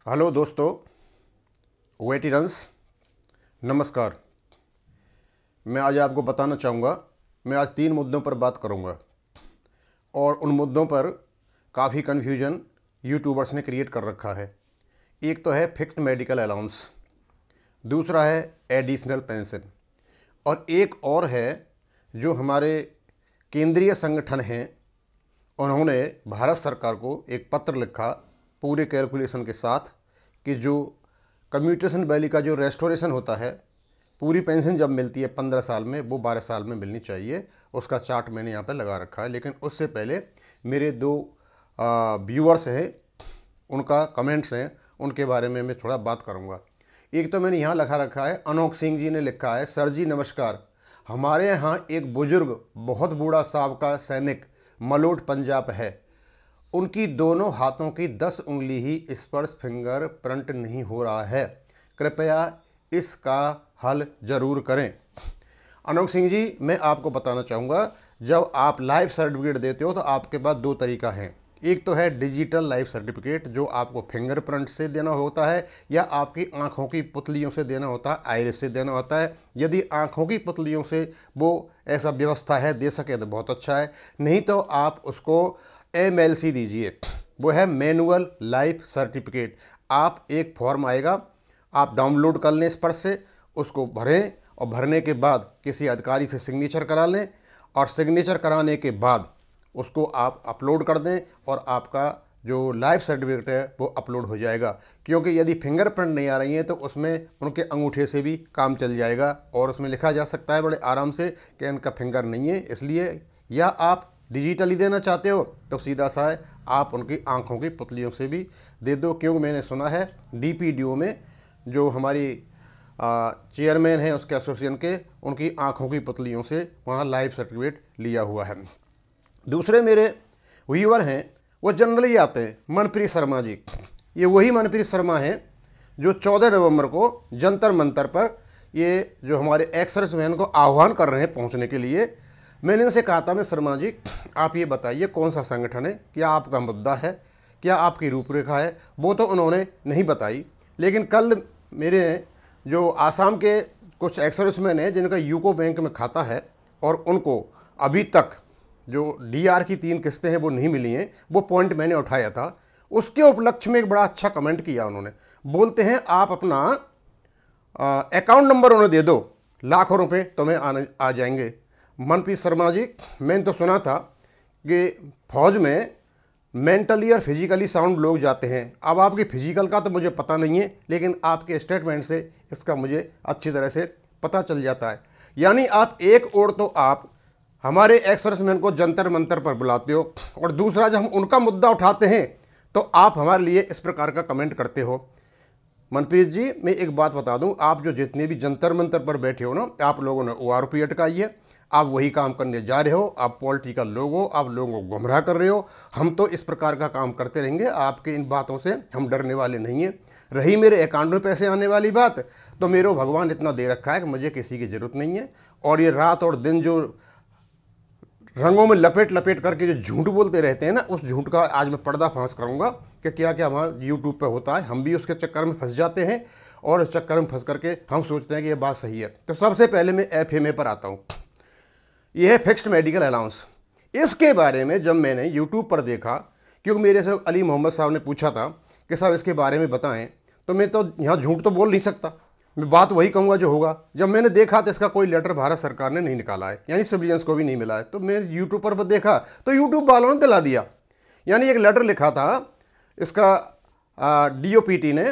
Hello दोस्तों, वेटिरन्स, नमस्कार। मैं आज आपको बताना चाहूँगा, मैं आज 3 मुद्दों पर बात करूँगा और उन मुद्दों पर काफ़ी कन्फ्यूजन यूट्यूबर्स ने क्रिएट कर रखा है। एक तो है फिक्स्ड मेडिकल अलाउंस, दूसरा है एडिशनल पेंशन और एक और है जो हमारे केंद्रीय संगठन हैं, उन्होंने भारत सरकार को एक पत्र लिखा पूरे कैलकुलेशन के साथ कि जो कम्यूटेशन वैल्यू का जो रेस्टोरेशन होता है, पूरी पेंशन जब मिलती है 15 साल में, वो 12 साल में मिलनी चाहिए। उसका चार्ट मैंने यहाँ पे लगा रखा है। लेकिन उससे पहले मेरे 2 व्यूअर्स हैं, उनका कमेंट्स हैं, उनके बारे में मैं थोड़ा बात करूँगा। एक तो मैंने यहाँ लिखा रखा है, अनोख सिंह जी ने लिखा है, सर जी नमस्कार, हमारे यहाँ एक बुजुर्ग बहुत बूढ़ा साहब सैनिक मलोट पंजाब है, उनकी दोनों हाथों की 10 उंगली ही स्पर्श फिंगर प्रिंट नहीं हो रहा है, कृपया इसका हल ज़रूर करें। अनोख सिंह जी, मैं आपको बताना चाहूँगा, जब आप लाइफ सर्टिफिकेट देते हो तो आपके पास 2 तरीका हैं। एक तो है डिजिटल लाइफ सर्टिफिकेट जो आपको फिंगरप्रिंट से देना होता है या आपकी आँखों की पुतलियों से देना होता है, आइरिस से देना होता है। यदि आँखों की पुतलियों से वो ऐसा व्यवस्था है, दे सकें तो बहुत अच्छा है, नहीं तो आप उसको MLC दीजिए, वो है मैनुअल लाइफ सर्टिफिकेट। आप एक फॉर्म आएगा, आप डाउनलोड कर लें इस पर से, उसको भरें और भरने के बाद किसी अधिकारी से सिग्नेचर करा लें और सिग्नेचर कराने के बाद उसको आप अपलोड कर दें और आपका जो लाइफ सर्टिफिकेट है वो अपलोड हो जाएगा। क्योंकि यदि फिंगरप्रिंट नहीं आ रही हैं तो उसमें उनके अंगूठे से भी काम चल जाएगा और उसमें लिखा जा सकता है बड़े आराम से कि इनका फिंगर नहीं है। इसलिए या आप डिजिटली देना चाहते हो तो सीधा सा है, आप उनकी आंखों की पुतलियों से भी दे दो। क्योंकि मैंने सुना है DPDO में जो हमारी चेयरमैन है उसके एसोसिएशन के, उनकी आंखों की पुतलियों से वहाँ लाइफ सर्टिफिकेट लिया हुआ है। दूसरे मेरे व्यूअर हैं, वो जनरली आते हैं, मनप्रीत शर्मा जी। ये वही मनप्रीत शर्मा हैं जो 14 नवंबर को जंतर मंतर पर ये जो हमारे एक्स सर्विसमैन को आह्वान कर रहे हैं पहुँचने के लिए। मैंने इनसे कहा था, मैं शर्मा जी आप ये बताइए कौन सा संगठन है, क्या आपका मुद्दा है, क्या आपकी रूपरेखा है। वो तो उन्होंने नहीं बताई। लेकिन कल मेरे जो आसाम के कुछ एक्स सर्विसमैन हैं जिनका यूको बैंक में खाता है और उनको अभी तक जो DR की 3 किस्तें हैं वो नहीं मिली हैं, वो पॉइंट मैंने उठाया था। उसके उपलक्ष्य में एक बड़ा अच्छा कमेंट किया उन्होंने। बोलते हैं आप अपना अकाउंट नंबर उन्हें दे दो, लाखों रुपये तुम्हें आ जाएंगे। मनप्रीत शर्मा जी, मैंने तो सुना था कि फौज में मेंटली और फिजिकली साउंड लोग जाते हैं। अब आपकी फिजिकल का तो मुझे पता नहीं है, लेकिन आपके स्टेटमेंट से इसका मुझे अच्छी तरह से पता चल जाता है। यानी आप एक ओर तो आप हमारे एक्स सर्विसमैन को जंतर मंतर पर बुलाते हो और दूसरा जब हम उनका मुद्दा उठाते हैं तो आप हमारे लिए इस प्रकार का कमेंट करते हो। मनप्रीत जी, मैं एक बात बता दूं, आप जो जितने भी जंतर मंतर पर बैठे हो ना, आप लोगों ने ORP अटकाई है, आप वही काम करने जा रहे हो, आप पॉलिटिकल लोग हो, आप लोगों को गुमराह कर रहे हो। हम तो इस प्रकार का काम करते रहेंगे, आपके इन बातों से हम डरने वाले नहीं हैं। रही मेरे अकाउंट में पैसे आने वाली बात, तो मेरे भगवान इतना दे रखा है कि मुझे किसी की ज़रूरत नहीं है। और ये रात और दिन जो रंगों में लपेट लपेट करके जो झूठ बोलते रहते हैं ना, उस झूठ का आज मैं पर्दाफाश करूंगा कि क्या क्या हमारा यूट्यूब पे होता है। हम भी उसके चक्कर में फंस जाते हैं और उस चक्कर में फंस करके हम सोचते हैं कि ये बात सही है। तो सबसे पहले मैं FMA पर आता हूँ। यह है फिक्स्ड मेडिकल अलाउंस। इसके बारे में जब मैंने यूट्यूब पर देखा, क्योंकि मेरे से अली मोहम्मद साहब ने पूछा था कि साहब इसके बारे में बताएं, तो मैं तो यहाँ झूठ तो बोल नहीं सकता, मैं बात वही कहूँगा जो होगा। जब मैंने देखा तो इसका कोई लेटर भारत सरकार ने नहीं निकाला है, यानी सिविलियंस को भी नहीं मिला है। तो मैं यूट्यूब पर देखा तो यूट्यूब वालों ने दिला दिया। यानी एक लेटर लिखा था इसका DOPT ने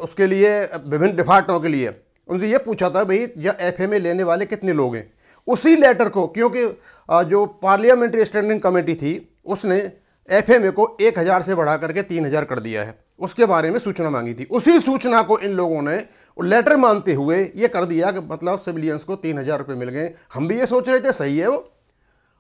उसके लिए विभिन्न डिपार्टमेंटों के लिए, उनसे ये पूछा था भाई या FMA लेने वाले कितने लोग हैं। उसी लेटर को, क्योंकि जो पार्लियामेंट्री स्टैंडिंग कमेटी थी उसने FMA को 1000 से बढ़ा करके 3000 कर दिया है, उसके बारे में सूचना मांगी थी। उसी सूचना को इन लोगों ने लेटर मानते हुए ये कर दिया कि मतलब सिविलियंस को 3000 रुपये मिल गए। हम भी ये सोच रहे थे सही है वो,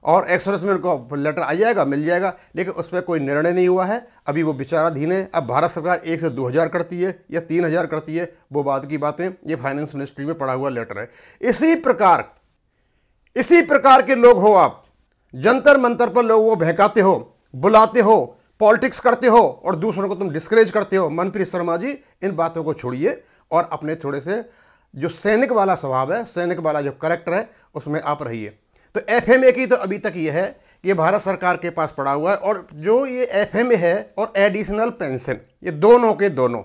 और एक्स सर्विसमैन को लेटर आ जाएगा, मिल जाएगा, लेकिन उस पर कोई निर्णय नहीं हुआ है। अभी वो विचाराधीन है। अब भारत सरकार 1 से 2000 करती है या 3000 करती है, वो बात की बातें, ये फाइनेंस मिनिस्ट्री में पड़ा हुआ लेटर है। इसी प्रकार के लोग हो आप, जंतर मंतर पर लोगों को बहकाते हो, बुलाते हो, पॉलिटिक्स करते हो और दूसरों को तुम डिस्करेज करते हो। मनप्रीत शर्मा जी, इन बातों को छोड़िए और अपने थोड़े से जो सैनिक वाला स्वभाव है, सैनिक वाला जो करैक्टर है, उसमें आप रहिए। तो एफएमए की तो अभी तक ये है कि ये भारत सरकार के पास पड़ा हुआ है, और जो ये एफएमए है और एडिशनल पेंशन, ये दोनों के दोनों,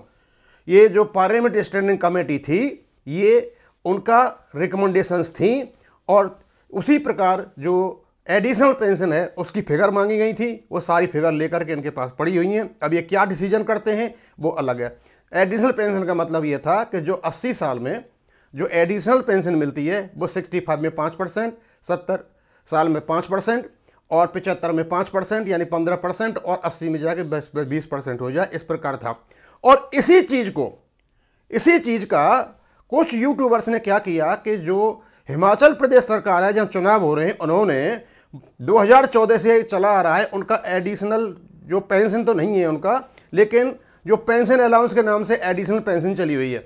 ये जो पार्लियामेंट स्टैंडिंग कमेटी थी, ये उनका रिकमेंडेशंस थी, और उसी प्रकार जो एडिशनल पेंशन है उसकी फिगर मांगी गई थी, वो सारी फिगर लेकर के इनके पास पड़ी हुई हैं। अब ये क्या डिसीजन करते हैं वो अलग है। एडिशनल पेंशन का मतलब ये था कि जो 80 साल में जो एडिशनल पेंशन मिलती है वो 65 में 5%, 70 साल में 5%, और 75 में 5%, यानी 15%, और 80 में जाके 20% हो जाए, इस प्रकार था। और इसी चीज़ का कुछ यूट्यूबर्स ने क्या किया कि जो हिमाचल प्रदेश सरकार है, जहाँ चुनाव हो रहे हैं, उन्होंने 2014 से चला आ रहा है, उनका एडिशनल जो पेंशन तो नहीं है उनका, लेकिन जो पेंशन अलाउंस के नाम से एडिशनल पेंशन चली हुई है।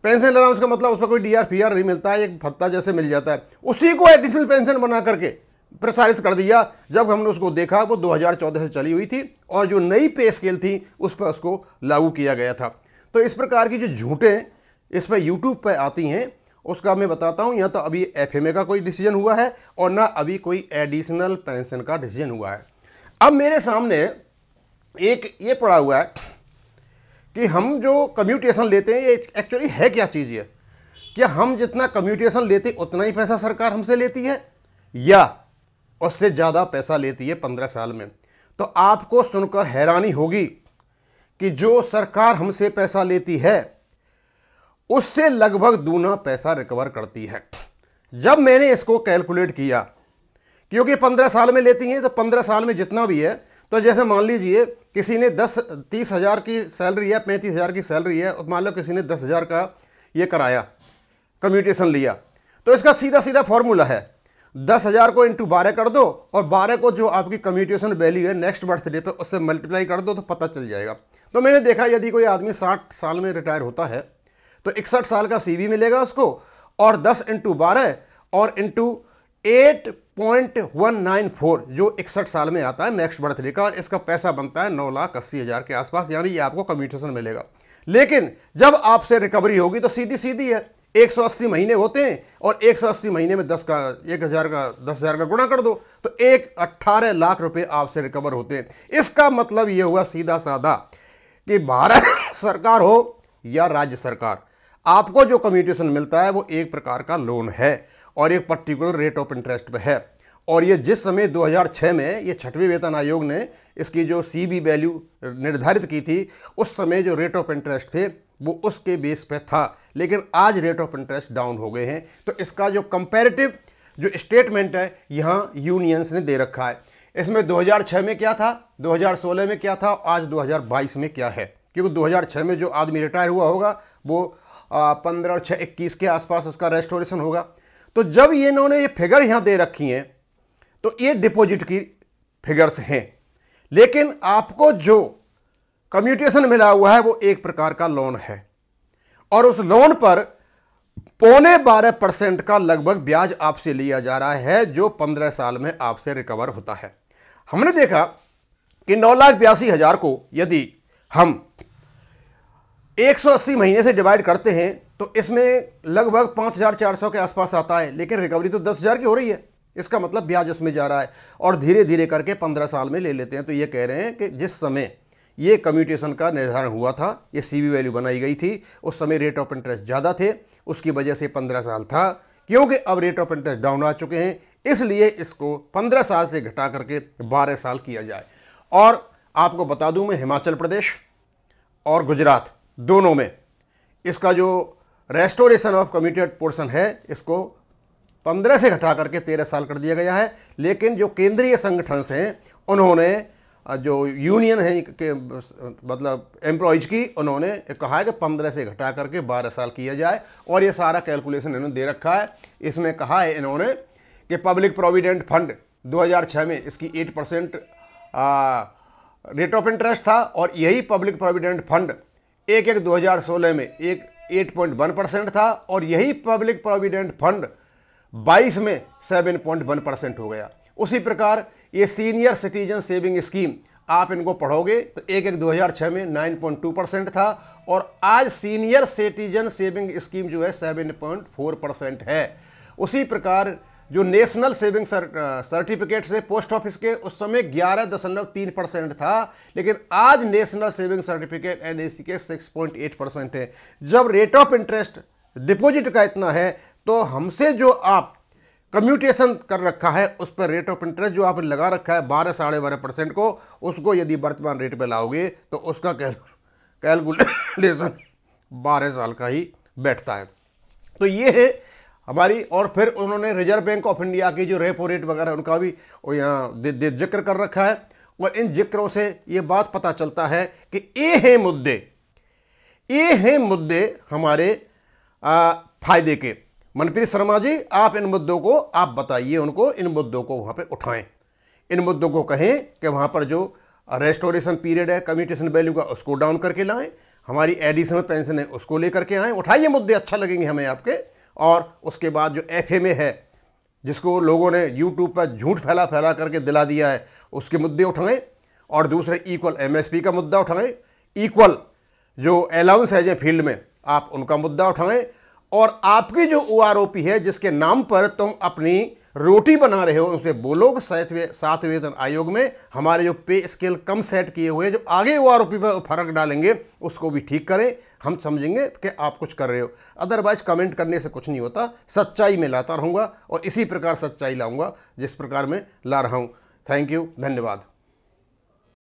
पेंशन अलाउंस का मतलब उसका कोई डीआर फीआर नहीं मिलता है, एक भत्ता जैसे मिल जाता है, उसी को एडिशनल पेंशन बना करके प्रसारित कर दिया। जब हमने उसको देखा वो 2014 से चली हुई थी, और जो नई पे स्केल थी उस पर उसको लागू किया गया था। तो इस प्रकार की जो झूठें इस पर यूट्यूब पर आती हैं, उसका मैं बताता हूँ। यहाँ तो अभी एफएमए का कोई डिसीजन हुआ है और ना अभी कोई एडिशनल पेंशन का डिसीजन हुआ है। अब मेरे सामने एक ये पड़ा हुआ है कि हम जो कम्यूटेशन लेते हैं, ये एक्चुअली है क्या चीज़ है? क्या हम जितना कम्यूटेशन लेते उतना ही पैसा सरकार हमसे लेती है, या उससे ज़्यादा पैसा लेती है 15 साल में? तो आपको सुनकर हैरानी होगी कि जो सरकार हमसे पैसा लेती है उससे लगभग दूना पैसा रिकवर करती है। जब मैंने इसको कैलकुलेट किया, क्योंकि 15 साल में लेती हैं, तो 15 साल में जितना भी है, तो जैसे मान लीजिए किसी ने 30 हज़ार की सैलरी है, 35 हज़ार की सैलरी है, और मान लो किसी ने 10 हज़ार का ये कराया, कम्यूटेशन लिया, तो इसका सीधा सीधा फॉर्मूला है 10,000 को इंटू 12 कर दो, और 12 को जो आपकी कम्यूटेशन वैल्यू है नेक्स्ट बर्थडे पे उससे मल्टीप्लाई कर दो, तो पता चल जाएगा। तो मैंने देखा यदि कोई आदमी 60 साल में रिटायर होता है तो 61 साल का सीवी मिलेगा उसको, और 10 इंटू 12 और इंटू 8.194 जो 61 साल में आता है नेक्स्ट बर्थडे का, और इसका पैसा बनता है 9,80,000 के आसपास, यानी ये आपको कम्यूटेशन मिलेगा। लेकिन जब आपसे रिकवरी होगी तो सीधी सीधी है, 180 महीने होते हैं, और 180 महीने में 10,000 का गुणा कर दो, तो 18 लाख रुपए आपसे रिकवर होते हैं। इसका मतलब ये हुआ सीधा साधा कि भारत सरकार हो या राज्य सरकार, आपको जो कम्यूटेशन मिलता है वो एक प्रकार का लोन है, और एक पर्टिकुलर रेट ऑफ इंटरेस्ट पे है। और ये जिस समय 2006 में ये 6वें वेतन आयोग ने इसकी जो सीबी वैल्यू निर्धारित की थी, उस समय जो रेट ऑफ इंटरेस्ट थे वो उसके बेस पे था, लेकिन आज रेट ऑफ इंटरेस्ट डाउन हो गए हैं। तो इसका जो कंपैरेटिव जो स्टेटमेंट है यहाँ यूनियंस ने दे रखा है। इसमें 2006 में क्या था, 2016 में क्या था, आज 2022 में क्या है, क्योंकि 2006 में जो आदमी रिटायर हुआ होगा वो 15 और 6 21 के आसपास उसका रेस्टोरेशन होगा। तो जब ये इन्होंने ये फिगर यहाँ दे रखी हैं तो ये डिपॉजिट की फिगर्स हैं, लेकिन आपको जो कम्यूटेशन मिला हुआ है वो एक प्रकार का लोन है, और उस लोन पर 12.25% का लगभग ब्याज आपसे लिया जा रहा है, जो 15 साल में आपसे रिकवर होता है। हमने देखा कि 9,82,000 को यदि हम 180 महीने से डिवाइड करते हैं तो इसमें लगभग 5,400 के आसपास आता है, लेकिन रिकवरी तो 10,000 की हो रही है। इसका मतलब ब्याज उसमें जा रहा है, और धीरे धीरे करके 15 साल में ले लेते हैं। तो ये कह रहे हैं कि जिस समय ये कम्यूटेशन का निर्धारण हुआ था, ये सीवी वैल्यू बनाई गई थी, उस समय रेट ऑफ इंटरेस्ट ज़्यादा थे, उसकी वजह से 15 साल था। क्योंकि अब रेट ऑफ इंटरेस्ट डाउन आ चुके हैं, इसलिए इसको 15 साल से घटा करके 12 साल किया जाए। और आपको बता दूं मैं, हिमाचल प्रदेश और गुजरात दोनों में इसका जो रेस्टोरेशन ऑफ कम्यूटेड पोर्शन है, इसको 15 से घटा करके 13 साल कर दिया गया है। लेकिन जो केंद्रीय संगठन हैं, उन्होंने जो यूनियन है के मतलब एम्प्लॉयज़ की, उन्होंने कहा है कि 15 से घटा करके 12 साल किया जाए, और ये सारा कैलकुलेशन इन्होंने दे रखा है। इसमें कहा है इन्होंने कि पब्लिक प्रोविडेंट फंड 2006 में इसकी 8% रेट ऑफ इंटरेस्ट था, और यही पब्लिक प्रोविडेंट फंड 1/1/2016 में 8.1% था, और यही पब्लिक प्रोविडेंट फंड 22 में 7.1% हो गया। उसी प्रकार ये सीनियर सिटीजन सेविंग स्कीम आप इनको पढ़ोगे तो 1/1/2006 में 9.2% था और आज सीनियर सिटीजन सेविंग स्कीम जो है 7.4% है। उसी प्रकार जो नेशनल सेविंग सर्टिफिकेट से पोस्ट ऑफिस के उस समय 11.3% था, लेकिन आज नेशनल सेविंग सर्टिफिकेट NSE के 6.8% है। जब रेट ऑफ इंटरेस्ट डिपॉजिट का इतना है तो हमसे जो आप कम्यूटेशन कर रखा है उस पर रेट ऑफ इंटरेस्ट जो आपने लगा रखा है 12-12.5% को, उसको यदि वर्तमान रेट पे लाओगे तो उसका कैलकुलेशन 12 साल का ही बैठता है। तो ये है हमारी। और फिर उन्होंने रिजर्व बैंक ऑफ इंडिया की जो रेपो रेट वगैरह उनका भी यहाँ जिक्र कर रखा है। और इन जिक्रों से ये बात पता चलता है कि ये हैं मुद्दे हमारे फायदे के। मनप्रीत शर्मा जी, आप इन मुद्दों को आप बताइए उनको, इन मुद्दों को वहाँ पे उठाएं, इन मुद्दों को कहें कि वहाँ पर जो रेस्टोरेशन पीरियड है कम्यूटेशन वैल्यू का उसको डाउन करके लाएं, हमारी एडिशनल पेंशन है उसको लेकर के आएँ, उठाइए मुद्दे, अच्छा लगेंगे हमें आपके। और उसके बाद जो FMA है जिसको लोगों ने यूट्यूब पर झूठ फैला करके दिला दिया है उसके मुद्दे उठाएं। और दूसरे इक्वल MSP का मुद्दा उठाएं, इक्वल जो अलाउंस है जो फील्ड में आप उनका मुद्दा उठाएं। और आपकी जो OROP है जिसके नाम पर तुम अपनी रोटी बना रहे हो उनसे बोलो कि 7वें वेतन आयोग में हमारे जो पे स्केल कम सेट किए हुए हैं जो आगे OROP पर फर्क डालेंगे उसको भी ठीक करें, हम समझेंगे कि आप कुछ कर रहे हो। अदरवाइज कमेंट करने से कुछ नहीं होता, सच्चाई में लाता रहूँगा और इसी प्रकार सच्चाई लाऊंगा जिस प्रकार मैं ला रहा हूँ। थैंक यू, धन्यवाद।